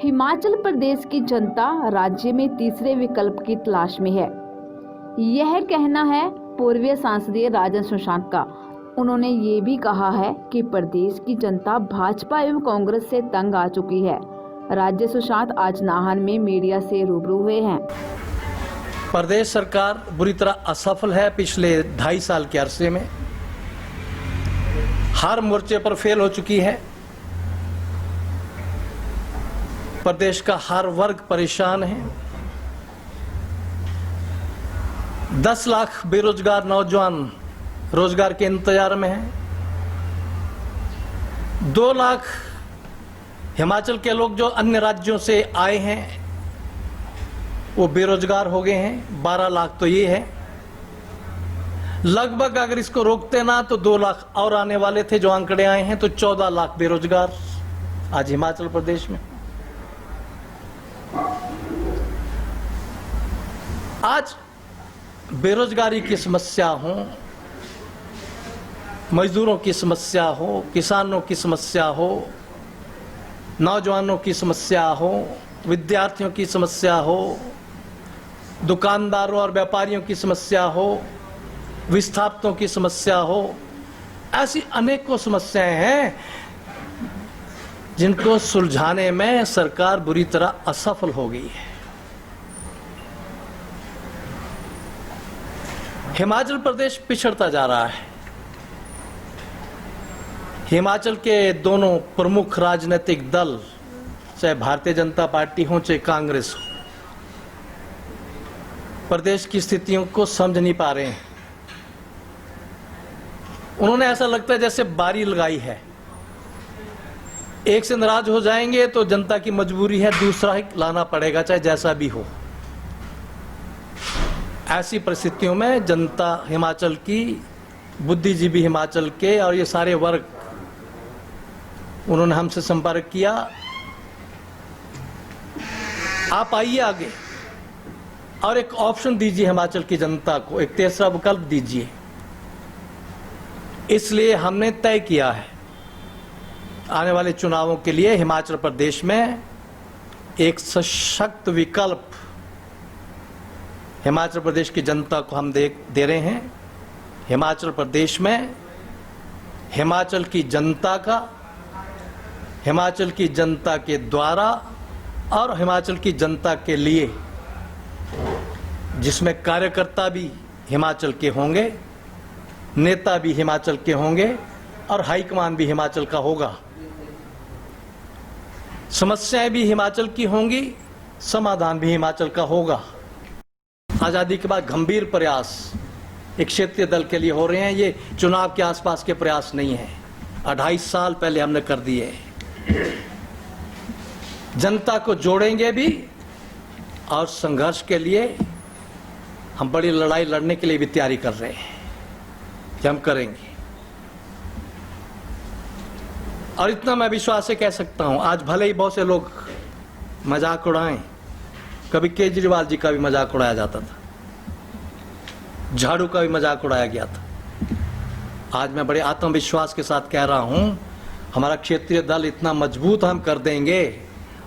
हिमाचल प्रदेश की जनता राज्य में तीसरे विकल्प की तलाश में है। यह कहना है पूर्वीय सांसदीय राजन सुशांत का। उन्होंने ये भी कहा है कि प्रदेश की जनता भाजपा एवं कांग्रेस से तंग आ चुकी है। राज्य सुशांत आज नाहन में मीडिया से रूबरू हुए हैं। प्रदेश सरकार बुरी तरह असफल है। पिछले 2.5 साल के अरसे में हर मोर्चे पर फेल हो चुकी है। प्रदेश का हर वर्ग परेशान है। 10 लाख बेरोजगार नौजवान रोजगार के इंतजार में हैं। 2 लाख हिमाचल के लोग जो अन्य राज्यों से आए हैं वो बेरोजगार हो गए हैं। 12 लाख तो ये है। लगभग अगर इसको रोकते ना तो 2 लाख और आने वाले थे जो आंकड़े आए हैं, तो 14 लाख बेरोजगार आज हिमाचल प्रदेश में। आज बेरोजगारी की समस्या हो, मजदूरों की समस्या हो, किसानों की समस्या हो, नौजवानों की समस्या हो, विद्यार्थियों की समस्या हो, दुकानदारों और व्यापारियों की समस्या हो, विस्थापितों की समस्या हो, ऐसी अनेकों समस्याएं हैं जिनको सुलझाने में सरकार बुरी तरह असफल हो गई है। हिमाचल प्रदेश पिछड़ता जा रहा है। हिमाचल के दोनों प्रमुख राजनीतिक दल, चाहे भारतीय जनता पार्टी हो चाहे कांग्रेस हो, प्रदेश की स्थितियों को समझ नहीं पा रहे हैं। उन्होंने ऐसा लगता है जैसे बारी लगाई है, एक से नाराज हो जाएंगे तो जनता की मजबूरी है, दूसरा ही लाना पड़ेगा चाहे जैसा भी हो। ऐसी परिस्थितियों में जनता हिमाचल की, बुद्धिजीवी हिमाचल के और ये सारे वर्ग, उन्होंने हमसे संपर्क किया, आप आइए आगे और एक ऑप्शन दीजिए हिमाचल की जनता को, एक तीसरा विकल्प दीजिए। इसलिए हमने तय किया है आने वाले चुनावों के लिए हिमाचल प्रदेश में एक सशक्त विकल्प हिमाचल प्रदेश की जनता को हम दे रहे हैं। हिमाचल प्रदेश में हिमाचल की जनता का, हिमाचल की जनता के द्वारा और हिमाचल की जनता के लिए, जिसमें कार्यकर्ता भी हिमाचल के होंगे, नेता भी हिमाचल के होंगे और हाईकमान भी हिमाचल का होगा। समस्याएं भी हिमाचल की होंगी, समाधान भी हिमाचल का होगा। आजादी के बाद गंभीर प्रयास एक क्षेत्रीय दल के लिए हो रहे हैं। ये चुनाव के आसपास के प्रयास नहीं है, 2.5 साल पहले हमने कर दिए। जनता को जोड़ेंगे भी और संघर्ष के लिए हम बड़ी लड़ाई लड़ने के लिए भी तैयारी कर रहे हैं कि हम करेंगे। और इतना मैं विश्वास से कह सकता हूं, आज भले ही बहुत से लोग मजाक उड़ाएं, कभी केजरीवाल जी का भी मजाक उड़ाया जाता था, झाड़ू का भी मजाक उड़ाया गया था। आज मैं बड़े आत्मविश्वास के साथ कह रहा हूं, हमारा क्षेत्रीय दल इतना मजबूत हम कर देंगे,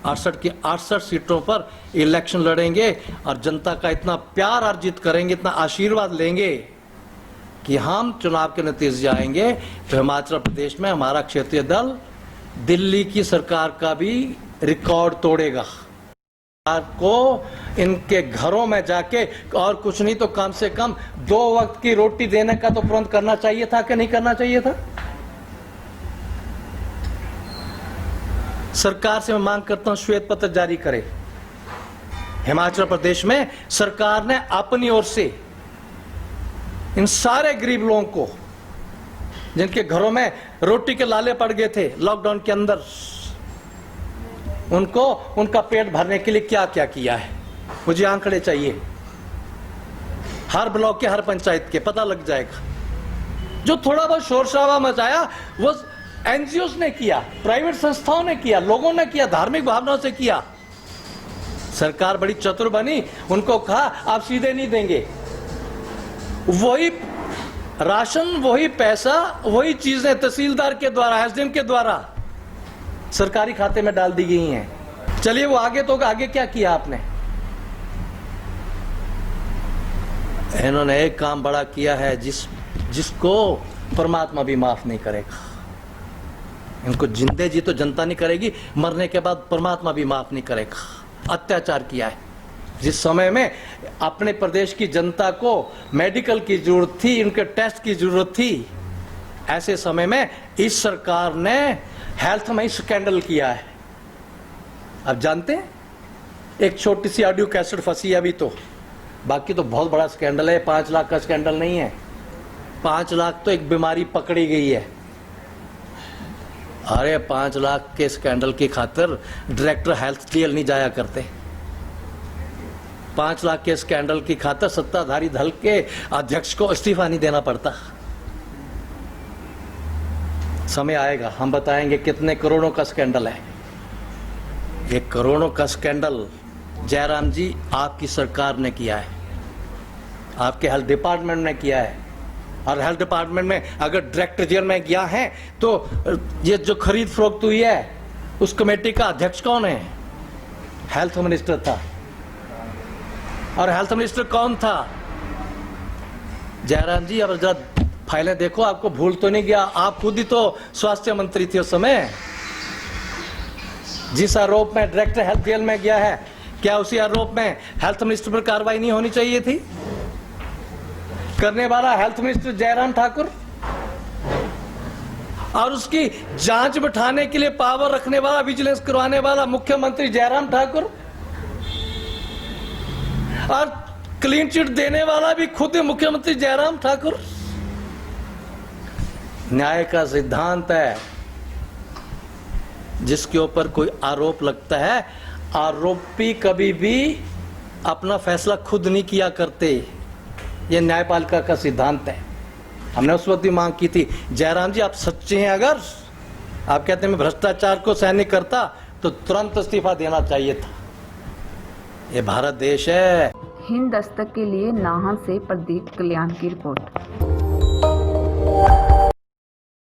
68 की 68 सीटों पर इलेक्शन लड़ेंगे और जनता का इतना प्यार अर्जित करेंगे, इतना आशीर्वाद लेंगे कि हम चुनाव के नतीजे आएंगे तो हिमाचल प्रदेश में हमारा क्षेत्रीय दल दिल्ली की सरकार का भी रिकॉर्ड तोड़ेगा। को इनके घरों में जाके और कुछ नहीं तो कम से कम 2 वक्त की रोटी देने का तो तुरंत करना चाहिए था कि नहीं करना चाहिए था? सरकार से मैं मांग करता हूं श्वेत पत्र जारी करे। हिमाचल प्रदेश में सरकार ने अपनी ओर से इन सारे गरीब लोगों को, जिनके घरों में रोटी के लाले पड़ गए थे लॉकडाउन के अंदर, उनको उनका पेट भरने के लिए क्या क्या किया है, मुझे आंकड़े चाहिए। हर ब्लॉक के, हर पंचायत के पता लग जाएगा। जो थोड़ा बहुत शोर शराबा मचाया वो एनजीओस ने किया, प्राइवेट संस्थाओं ने किया, लोगों ने किया, धार्मिक भावनाओं से किया। सरकार बड़ी चतुर बनी, उनको कहा आप सीधे नहीं देंगे, वही राशन, वही पैसा, वही चीजें तहसीलदार के द्वारा, एसडीएम के द्वारा सरकारी खाते में डाल दी गई हैं। चलिए वो आगे तो आगे क्या किया आपने? इन्होंने एक काम बड़ा किया है जिसको परमात्मा भी माफ नहीं करेगा। इनको जिंदे जी तो जनता नहीं करेगी, मरने के बाद परमात्मा भी माफ नहीं करेगा। अत्याचार किया है। जिस समय में अपने प्रदेश की जनता को मेडिकल की जरूरत थी, उनके टेस्ट की जरूरत थी, ऐसे समय में इस सरकार ने हेल्थ में स्कैंडल किया है। आप जानते हैं, एक छोटी सी ऑडियो कैसेट फंसी है अभी तो, बाकी तो बहुत बड़ा स्कैंडल है। 5 लाख का स्कैंडल नहीं है, 5 लाख तो एक बीमारी पकड़ी गई है। अरे 5 लाख के स्कैंडल की खातिर डायरेक्टर हेल्थ क्लियर नहीं जाया करते। 5 लाख के स्कैंडल की खातिर सत्ताधारी दल के अध्यक्ष को इस्तीफा नहीं देना पड़ता। समय आएगा हम बताएंगे कितने करोड़ों का स्कैंडल है। ये करोड़ों का स्कैंडल जयराम जी आपकी सरकार ने किया है, आपके हेल्थ डिपार्टमेंट ने किया है। और हेल्थ डिपार्टमेंट में अगर डायरेक्टर जेल में गया है तो ये जो खरीद फरोख्त हुई है उस कमेटी का अध्यक्ष कौन है? हेल्थ मिनिस्टर था। और हेल्थ मिनिस्टर कौन था? जयराम जी। अब जरा फाइलें देखो, आपको भूल तो नहीं गया? आप खुद ही तो स्वास्थ्य मंत्री थे उस समय। जिस आरोप में डायरेक्टर हेल्थ जेल में गया है, क्या उसी आरोप में हेल्थ मिनिस्टर पर कार्रवाई नहीं होनी चाहिए थी? करने वाला हेल्थ मिनिस्टर जयराम ठाकुर और उसकी जांच बिठाने के लिए पावर रखने वाला, विजिलेंस करवाने वाला मुख्यमंत्री जयराम ठाकुर, और क्लीन चिट देने वाला भी खुद मुख्यमंत्री जयराम ठाकुर। न्याय का सिद्धांत है, जिसके ऊपर कोई आरोप लगता है, आरोपी कभी भी अपना फैसला खुद नहीं किया करते। यह न्यायपालिका का सिद्धांत है। हमने उस वक्त भी मांग की थी, जयराम जी आप सच्चे हैं, अगर आप कहते हैं मैं भ्रष्टाचार को सहन नहीं करता, तो तुरंत इस्तीफा देना चाहिए था। ये भारत देश है। हिंद दस्तक के लिए नाहन से प्रदीप कल्याण की रिपोर्ट।